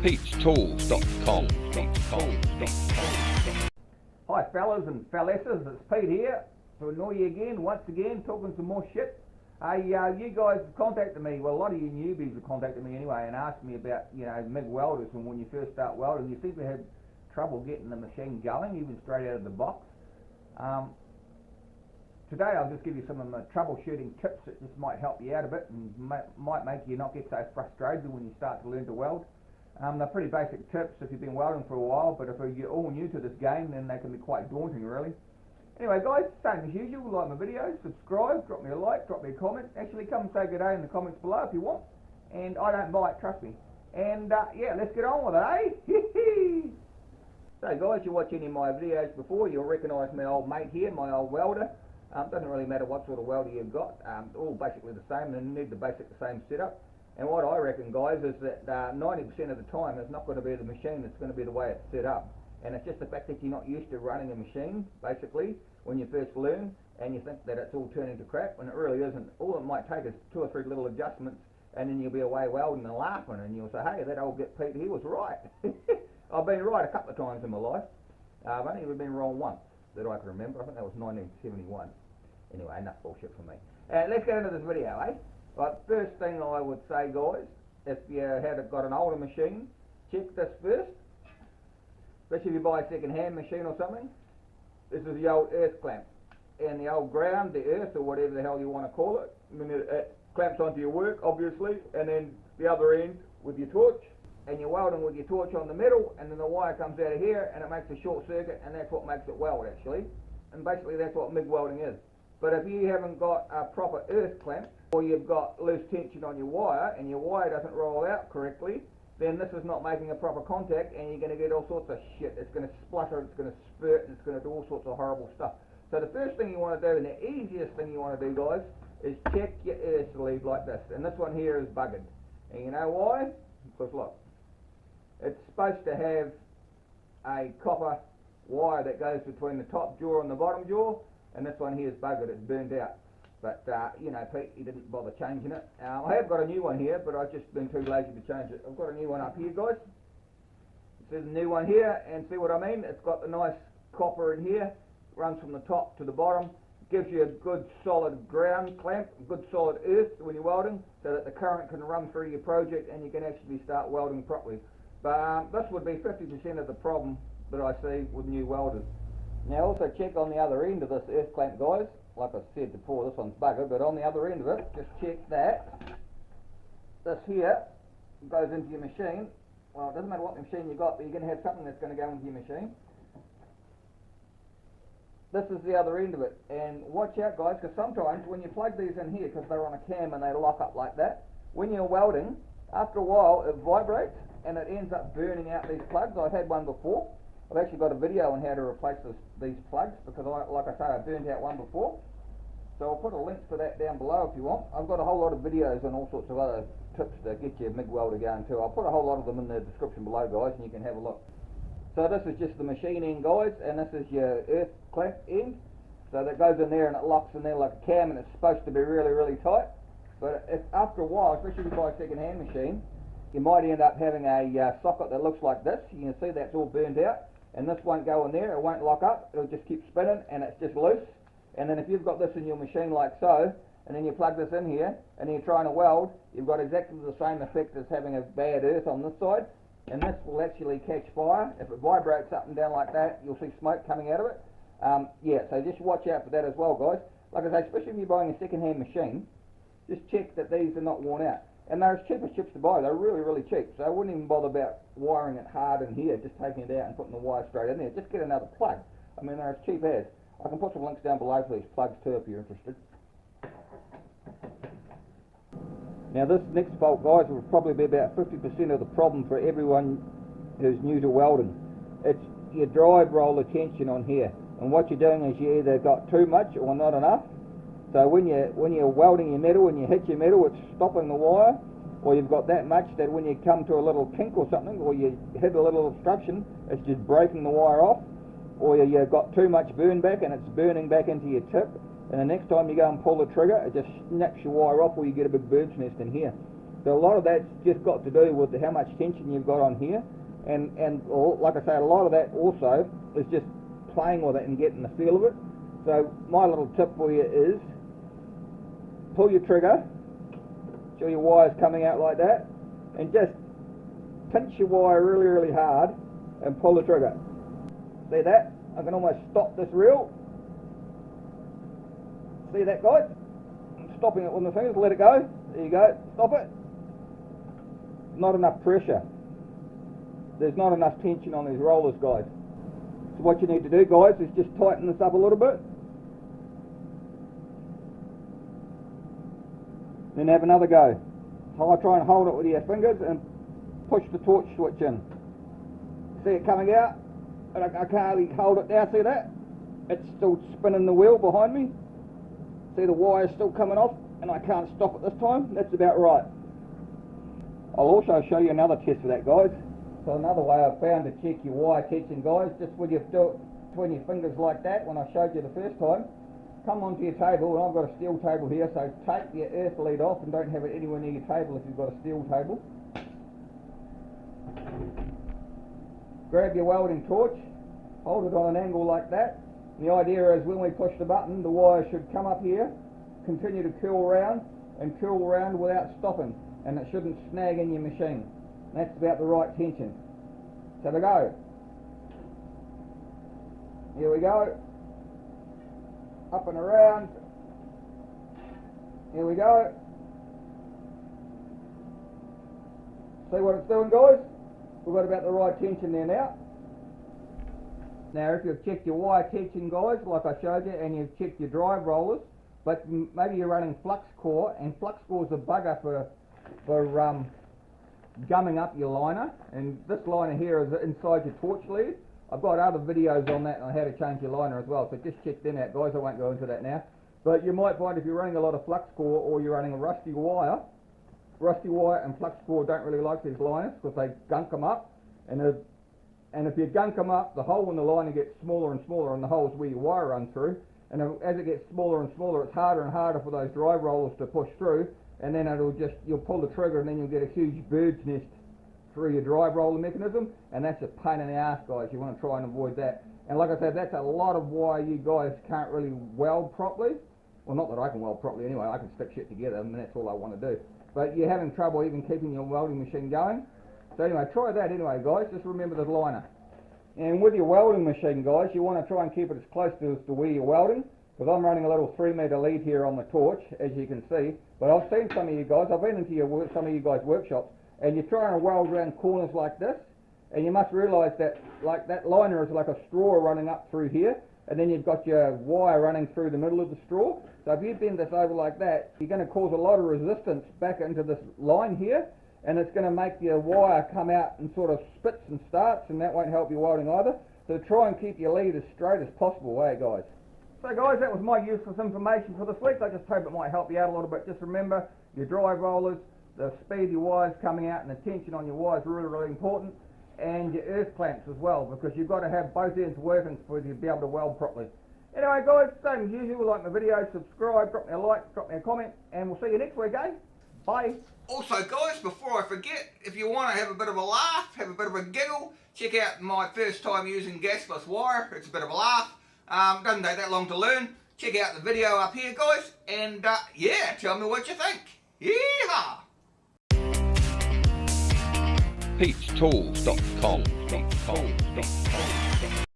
Pete'sTools.com. Hi fellas and fellesses, it's Pete here to annoy you again, once again, talking some more shit. You guys contacted me, well a lot of you newbies have contacted me anyway and asked me about, Mig Welders, and when you first start welding you seem to have trouble getting the machine going, even straight out of the box. Today I'll just give you some of my troubleshooting tips that just might help you out a bit and might make you not get so frustrated when you start to learn to weld. They're pretty basic tips if you've been welding for a while, but if you're all new to this game then they can be quite daunting really. Anyway guys, same as usual, like my videos, subscribe, drop me a like, drop me a comment. Actually come and say good day in the comments below if you want, and I don't bite, trust me. And yeah, let's get on with it, eh? So guys, you watch any of my videos before, you'll recognise my old mate here, my old welder. Doesn't really matter what sort of welder you've got, all basically the same, and you need the same setup. And what I reckon guys is that 90% of the time it's not going to be the machine, it's going to be the way it's set up. And it's just the fact that you're not used to running a machine, basically, when you first learn, and you think that it's all turning to crap, when it really isn't. All it might take is 2 or 3 little adjustments, and then you'll be away welding and laughing, and you'll say, hey, that old git Pete, he was right. I've been right a couple of times in my life. I've only ever been wrong once that I can remember. I think that was 1971. Anyway, enough bullshit for me. Let's get into this video, eh? Right, first thing I would say, guys, if you have got an older machine, check this first. Especially if you buy a second-hand machine or something. This is the old earth clamp. And the old ground, the earth, or whatever the hell you want to call it. I mean, it clamps onto your work, obviously, and then the other end with your torch. And you're welding with your torch on the metal, and then the wire comes out of here, and it makes a short circuit, and that's what makes it weld, actually. And basically, that's what MIG welding is. But if you haven't got a proper earth clamp, or you've got loose tension on your wire, and your wire doesn't roll out correctly, then this is not making a proper contact, and you're going to get all sorts of shit. It's going to splutter, it's going to spurt, and it's going to do all sorts of horrible stuff. So the first thing you want to do, and the easiest thing you want to do, guys, is check your earth sleeve like this. And this one here is buggered. And you know why? Because look, it's supposed to have a copper wire that goes between the top jaw and the bottom jaw, and this one here is buggered, it's burned out. But, Pete, he didn't bother changing it. I have got a new one here, but I've just been too lazy to change it. I've got a new one up here, guys. This is a new one here, and see what I mean? It's got the nice copper in here, runs from the top to the bottom, gives you a good solid ground clamp, good solid earth when you're welding, so that the current can run through your project and you can actually start welding properly. But this would be 50% of the problem that I see with new welders. Now also check on the other end of this earth clamp, guys. Like I said before, this one's buggered, but on the other end of it, just check that this here goes into your machine. Well, it doesn't matter what machine you got, but you're going to have something that's going to go into your machine. This is the other end of it, and watch out guys, because sometimes when you plug these in here, because they're on a cam and they lock up like that, when you're welding, after a while it vibrates and it ends up burning out these plugs. I've had one before. I've actually got a video on how to replace these plugs, because like I say, I burned out one before. So I'll put a link to that down below if you want. I've got a whole lot of videos and all sorts of other tips to get your MIG welder going too. I'll put a whole lot of them in the description below, guys, and you can have a look. So this is just the machine end, guys, and this is your earth clamp end. So that goes in there and it locks in there like a cam, and it's supposed to be really, really tight. But if after a while, especially if you buy a second-hand machine, you might end up having a socket that looks like this. You can see that's all burned out. And this won't go in there, it won't lock up, it'll just keep spinning and it's just loose. And then if you've got this in your machine like so, and then you plug this in here, and then you're trying to weld, you've got exactly the same effect as having a bad earth on this side, and this will actually catch fire. If it vibrates up and down like that, you'll see smoke coming out of it. Yeah, so just watch out for that as well, guys. Like I say, especially if you're buying a second-hand machine, just check that these are not worn out. And they're as cheap as chips to buy. They're really, really cheap. So I wouldn't even bother about wiring it hard in here, just taking it out and putting the wire straight in there. Just get another plug. I mean, they're as cheap as. I can put some links down below for these plugs too if you're interested. Now this next fault, guys, will probably be about 50% of the problem for everyone who's new to welding. It's your drive roller tension on here. And what you're doing is you either got too much or not enough. So when you're welding your metal and you hit your metal, it's stopping the wire, or you've got that much that when you come to a little kink or something, or you hit a little obstruction, it's just breaking the wire off, or you've got too much burn back and it's burning back into your tip, and the next time you go and pull the trigger, it just snaps your wire off, or you get a big bird's nest in here. So a lot of that's just got to do with how much tension you've got on here, and like I say, a lot of that also is just playing with it and getting the feel of it. So my little tip for you is pull your trigger, show your wires coming out like that, and just pinch your wire really, really hard and pull the trigger. See that? I can almost stop this reel. See that, guys? I'm stopping it with my fingers. Let it go. There you go. Stop it. Not enough pressure. There's not enough tension on these rollers, guys. So what you need to do, guys, is just tighten this up a little bit. Then have another go. So I try and hold it with your fingers and push the torch switch in. See it coming out? And I can't hardly hold it now, see that? It's still spinning the wheel behind me. See the wire's still coming off and I can't stop it this time. That's about right. I'll also show you another test for that, guys. So another way I've found to check your wire tension, guys, just when you do it between your fingers like that, when I showed you the first time, come onto your table, and I've got a steel table here, so take your earth lead off and don't have it anywhere near your table if you've got a steel table. Grab your welding torch, hold it on an angle like that. And the idea is when we push the button, the wire should come up here, continue to curl round without stopping, and it shouldn't snag in your machine. That's about the right tension. So have a go. Here we go. Up and around. Here we go. See what it's doing, guys? We've got about the right tension there now. Now if you've checked your wire tension, guys, like I showed you, and you've checked your drive rollers, but maybe you're running flux core, and flux core is a bugger for gumming up your liner, and this liner here is inside your torch lead. I've got other videos on that on how to change your liner as well, so just check them out, guys. I won't go into that now. But you might find if you're running a lot of flux core or you're running a rusty wire and flux core don't really like these liners because they gunk them up, and if you gunk them up, the hole in the liner gets smaller and smaller, and the hole's where your wire runs through, and as it gets smaller and smaller, it's harder and harder for those drive rollers to push through, and then you'll pull the trigger and then you'll get a huge bird's nest through your drive roller mechanism, and that's a pain in the ass, guys. You want to try and avoid that. And like I said, that's a lot of why you guys can't really weld properly. Well, not that I can weld properly anyway, I can stick shit together and that's all I want to do. But you're having trouble even keeping your welding machine going. So anyway, try that anyway, guys. Just remember the liner. And with your welding machine, guys, you want to try and keep it as close to where you're welding, because I'm running a little 3-metre lead here on the torch, as you can see. But I've seen some of you guys, I've been into some of you guys' workshops, and you're trying to weld around corners like this, and you must realise that that liner is like a straw running up through here, and then you've got your wire running through the middle of the straw. So if you bend this over like that, you're going to cause a lot of resistance back into this line here, and it's going to make your wire come out and sort of spits and starts, and that won't help your welding either. So try and keep your lead as straight as possible, guys. So guys, that was my useless information for this week. I just hope it might help you out a little bit. Just remember, your drive rollers, the speed your wires coming out and the tension on your wires are really, really important, and your earth clamps as well, because you've got to have both ends working for you to be able to weld properly. Anyway guys, same as usual, like my video, subscribe, drop me a like, drop me a comment, and we'll see you next week, Bye. Also guys, before I forget, if you want to have a bit of a laugh, have a bit of a giggle, check out my first time using gasless wire. It's a bit of a laugh. Doesn't take that long to learn. Check out the video up here, guys, and yeah, tell me what you think. Yeehaw! Pete'sTools.com